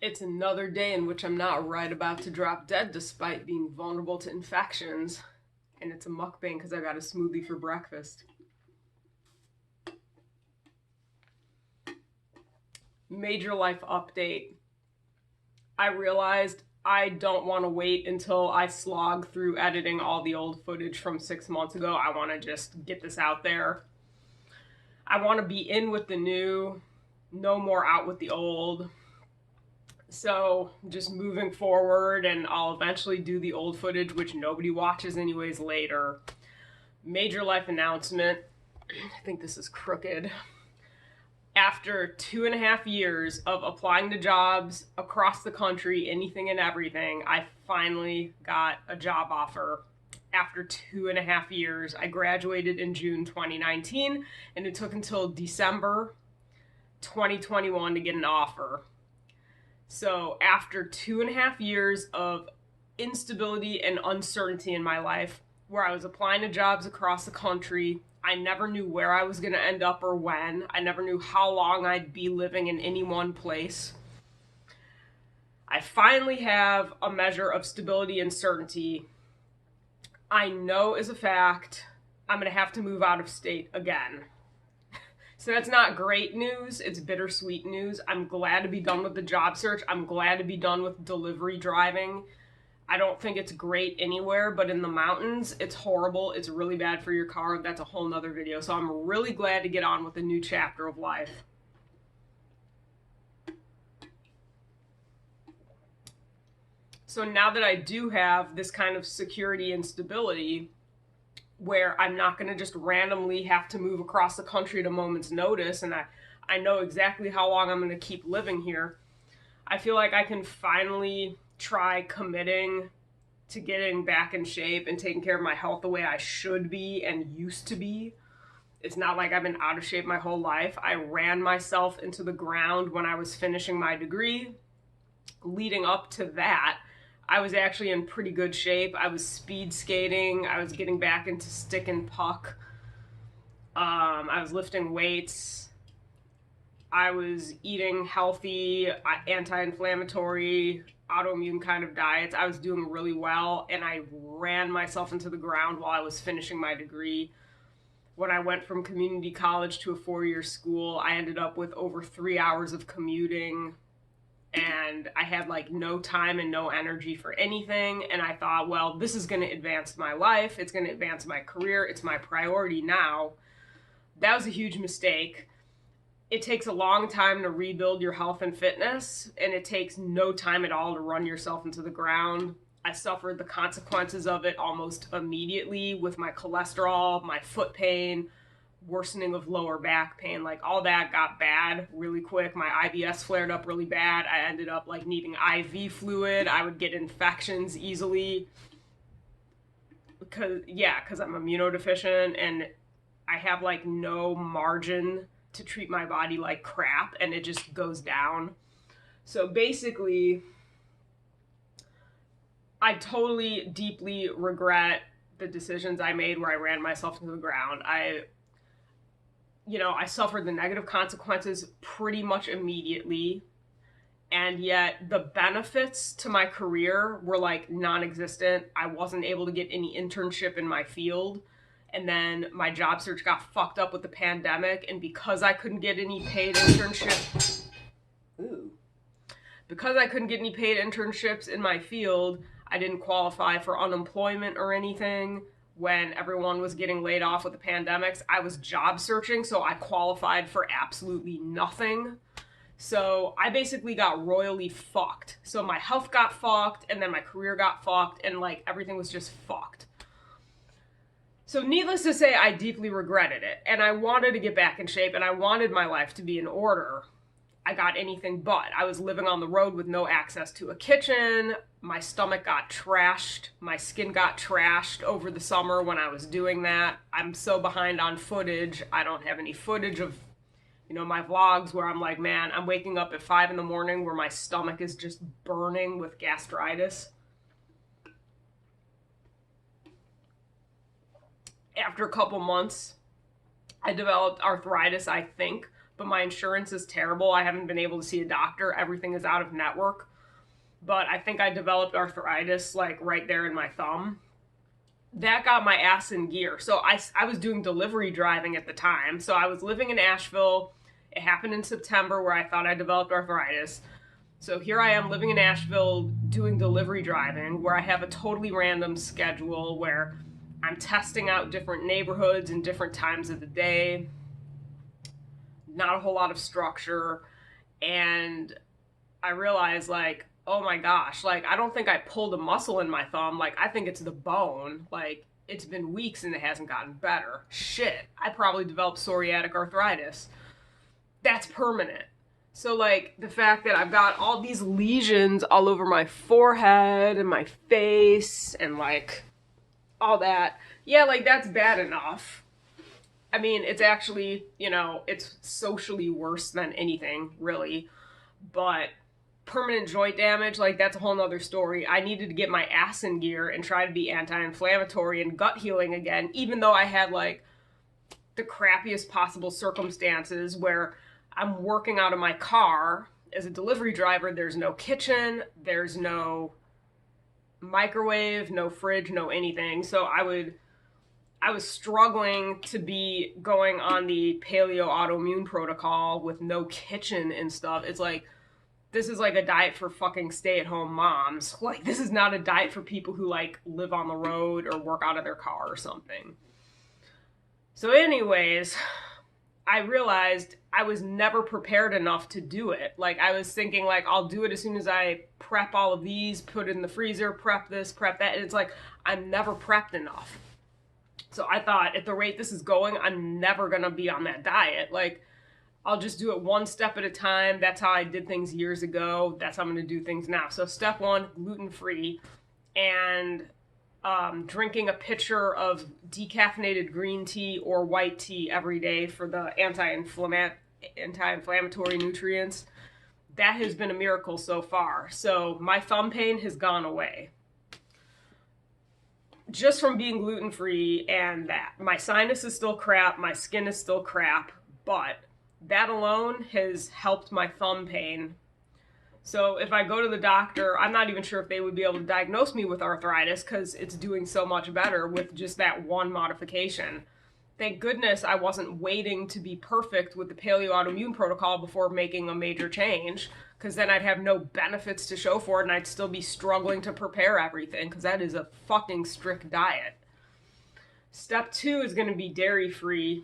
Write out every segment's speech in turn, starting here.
It's another day in which I'm not right about to drop dead despite being vulnerable to infections. And it's a mukbang because I got a smoothie for breakfast. Major life update. I realized I don't want to wait until I slog through editing all the old footage from 6 months ago. I want to just get this out there. I want to be in with the new, no more out with the old. So just moving forward, and I'll eventually do the old footage, which nobody watches anyways later. Major life announcement. I think this is crooked. After 2.5 years of applying to jobs across the country, anything and everything, I finally got a job offer. After 2.5 years, I graduated in June 2019, and it took until December 2021 to get an offer. So after 2.5 years of instability and uncertainty in my life, where I was applying to jobs across the country, I never knew where I was going to end up or when. I never knew how long I'd be living in any one place. I finally have a measure of stability and certainty. I know as a fact I'm going to have to move out of state again. So that's not great news. It's bittersweet news. I'm glad to be done with the job search. I'm glad to be done with delivery driving. I don't think it's great anywhere, but in the mountains, it's horrible. It's really bad for your car. That's a whole nother video. So I'm really glad to get on with a new chapter of life. So now that I do have this kind of security and stability, where I'm not going to just randomly have to move across the country at a moment's notice, and I know exactly how long I'm going to keep living here, I feel like I can finally try committing to getting back in shape and taking care of my health the way I should be and used to be. It's not like I've been out of shape my whole life. I ran myself into the ground when I was finishing my degree. Leading up to that, I was actually in pretty good shape. I was speed skating. I was getting back into stick and puck. I was lifting weights. I was eating healthy, anti-inflammatory, autoimmune kind of diets. I was doing really well, and I ran myself into the ground while I was finishing my degree. When I went from community college to a 4-year school, I ended up with over 3 hours of commuting, and I had like no time and no energy for anything. And I thought, well, this is going to advance my life. It's going to advance my career. It's my priority now. That was a huge mistake. It takes a long time to rebuild your health and fitness, and it takes no time at all to run yourself into the ground. I suffered the consequences of it almost immediately with my cholesterol, my foot pain, worsening of lower back pain. Like, all that got bad really quick. My IBS flared up really bad. I ended up like needing IV fluid. I would get infections easily because I'm immunodeficient, and I have like no margin to treat my body like crap, and it just goes down. So basically, I totally deeply regret the decisions I made where I ran myself into the ground. I suffered the negative consequences pretty much immediately, and yet the benefits to my career were like non-existent. I wasn't able to get any internship in my field, and then my job search got fucked up with the pandemic, and because I couldn't get any paid internship ooh because I couldn't get any paid internships in my field, I didn't qualify for unemployment or anything. When everyone was getting laid off with the pandemics, I was job searching, so I qualified for absolutely nothing. So I basically got royally fucked. So my health got fucked, and then my career got fucked, and like everything was just fucked. So needless to say, I deeply regretted it, and I wanted to get back in shape, and I wanted my life to be in order. I got anything but. I was living on the road with no access to a kitchen. My stomach got trashed. My skin got trashed over the summer when I was doing that. I'm so behind on footage. I don't have any footage of, my vlogs where I'm like, man, I'm waking up at 5 in the morning where my stomach is just burning with gastritis. After a couple months, I developed arthritis, I think, but my insurance is terrible. I haven't been able to see a doctor. Everything is out of network. But I think I developed arthritis like right there in my thumb. That got my ass in gear. So I was doing delivery driving at the time. So I was living in Asheville. It happened in September where I thought I developed arthritis. So here I am living in Asheville doing delivery driving where I have a totally random schedule where I'm testing out different neighborhoods and different times of the day. Not a whole lot of structure. And I realized, like, oh my gosh, like, I don't think I pulled a muscle in my thumb. Like, I think it's the bone. Like, it's been weeks and it hasn't gotten better. Shit, I probably developed psoriatic arthritis. That's permanent. So, like, the fact that I've got all these lesions all over my forehead and my face and, like, all that, yeah, like, that's bad enough. I mean, it's actually, you know, it's socially worse than anything, really. But permanent joint damage, like, that's a whole nother story. I needed to get my ass in gear and try to be anti-inflammatory and gut healing again, even though I had, like, the crappiest possible circumstances where I'm working out of my car. As a delivery driver, there's no kitchen, there's no microwave, no fridge, no anything. So I was struggling to be going on the paleo autoimmune protocol with no kitchen and stuff. It's like, this is like a diet for fucking stay-at-home moms. Like, this is not a diet for people who, like, live on the road or work out of their car or something. So anyways, I realized I was never prepared enough to do it. Like, I was thinking, like, I'll do it as soon as I prep all of these, put it in the freezer, prep this, prep that. And it's like, I'm never prepped enough. So I thought, at the rate this is going, I'm never going to be on that diet. Like, I'll just do it one step at a time. That's how I did things years ago. That's how I'm going to do things now. So step one, gluten-free, and drinking a pitcher of decaffeinated green tea or white tea every day for the anti-inflammatory nutrients. That has been a miracle so far. So my thumb pain has gone away. Just from being gluten-free and that. My sinus is still crap, my skin is still crap, but that alone has helped my thumb pain. So if I go to the doctor, I'm not even sure if they would be able to diagnose me with arthritis because it's doing so much better with just that one modification. Thank goodness I wasn't waiting to be perfect with the paleo autoimmune protocol before making a major change, because then I'd have no benefits to show for it and I'd still be struggling to prepare everything, because that is a fucking strict diet. Step 2 is going to be dairy-free.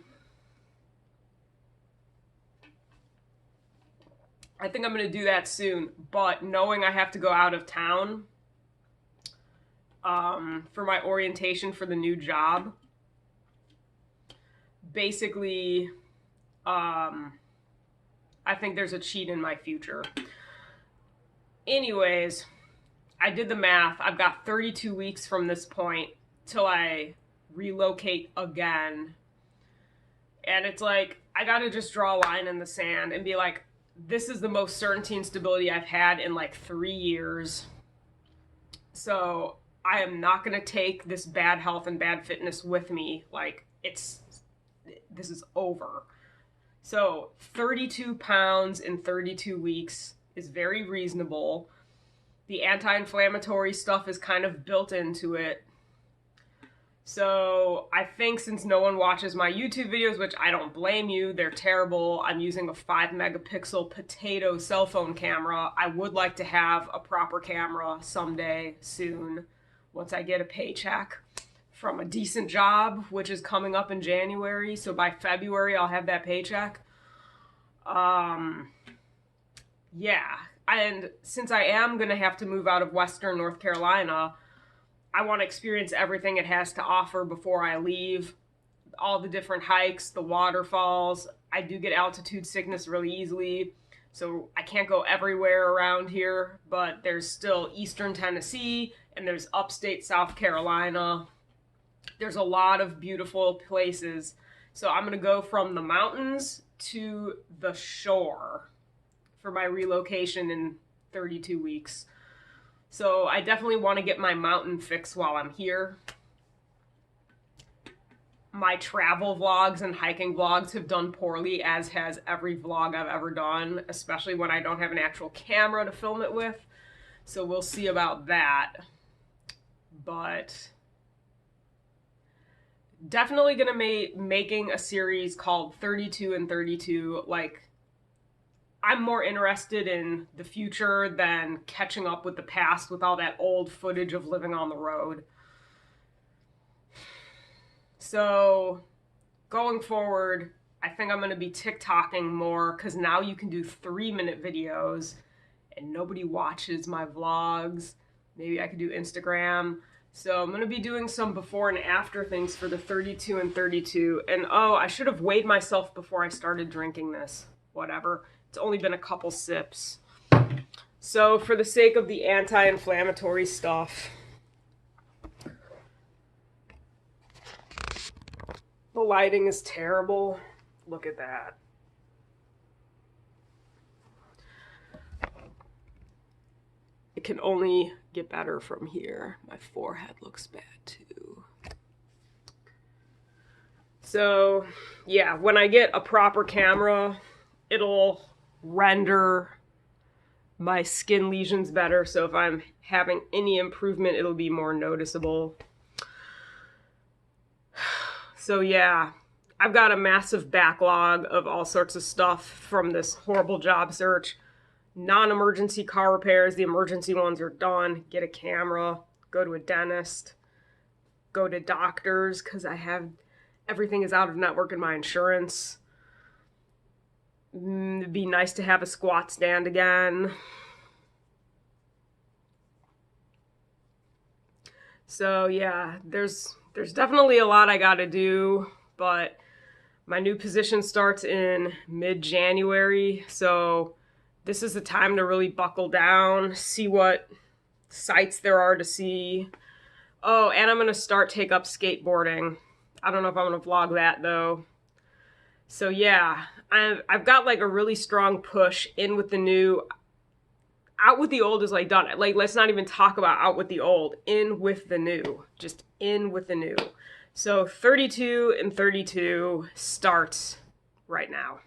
I think I'm going to do that soon, but knowing I have to go out of town for my orientation for the new job, basically, I think there's a cheat in my future. Anyways, I did the math. I've got 32 weeks from this point till I relocate again. And it's like, I got to just draw a line in the sand and be like, this is the most certainty and stability I've had in like 3 years. So I am not going to take this bad health and bad fitness with me. Like, this is over. So 32 pounds in 32 weeks is very reasonable. The anti-inflammatory stuff is kind of built into it. So I think since no one watches my YouTube videos, which I don't blame you, they're terrible. I'm using a 5 megapixel potato cell phone camera. I would like to have a proper camera someday soon once I get a paycheck from a decent job, which is coming up in January. So by February, I'll have that paycheck. Yeah. And since I am going to have to move out of Western North Carolina, I want to experience everything it has to offer before I leave. All the different hikes, the waterfalls. I do get altitude sickness really easily, so I can't go everywhere around here, but there's still Eastern Tennessee, and there's upstate South Carolina. There's a lot of beautiful places. So I'm going to go from the mountains to the shore for my relocation in 32 weeks. So I definitely want to get my mountain fix while I'm here. my travel vlogs and hiking vlogs have done poorly, as has every vlog I've ever done, especially when I don't have an actual camera to film it with. So we'll see about that. But definitely gonna making a series called 32 and 32. Like, I'm more interested in the future than catching up with the past with all that old footage of living on the road. So going forward, I think I'm going to be TikToking more, because now you can do 3-minute videos and nobody watches my vlogs. Maybe I could do Instagram. So I'm going to be doing some before and after things for the 32 and 32. And oh, I should have weighed myself before I started drinking this. Whatever. It's only been a couple sips. So for the sake of the anti-inflammatory stuff, the lighting is terrible. Look at that. It can only get better from here. My forehead looks bad too. So yeah, when I get a proper camera, it'll render my skin lesions better. So if I'm having any improvement, it'll be more noticeable. So yeah, I've got a massive backlog of all sorts of stuff from this horrible job search. Non-emergency car repairs, the emergency ones are done. Get a camera, go to a dentist, go to doctors, because everything is out of network in my insurance. It'd be nice to have a squat stand again. So yeah, there's definitely a lot I gotta do, but my new position starts in mid-January, so this is the time to really buckle down, see what sights there are to see. Oh, and I'm gonna take up skateboarding. I don't know if I'm gonna vlog that though. So yeah, I've got like a really strong push in with the new. Out with the old is like done. Like, let's not even talk about out with the old. In with the new. Just in with the new. So 32 and 32 starts right now.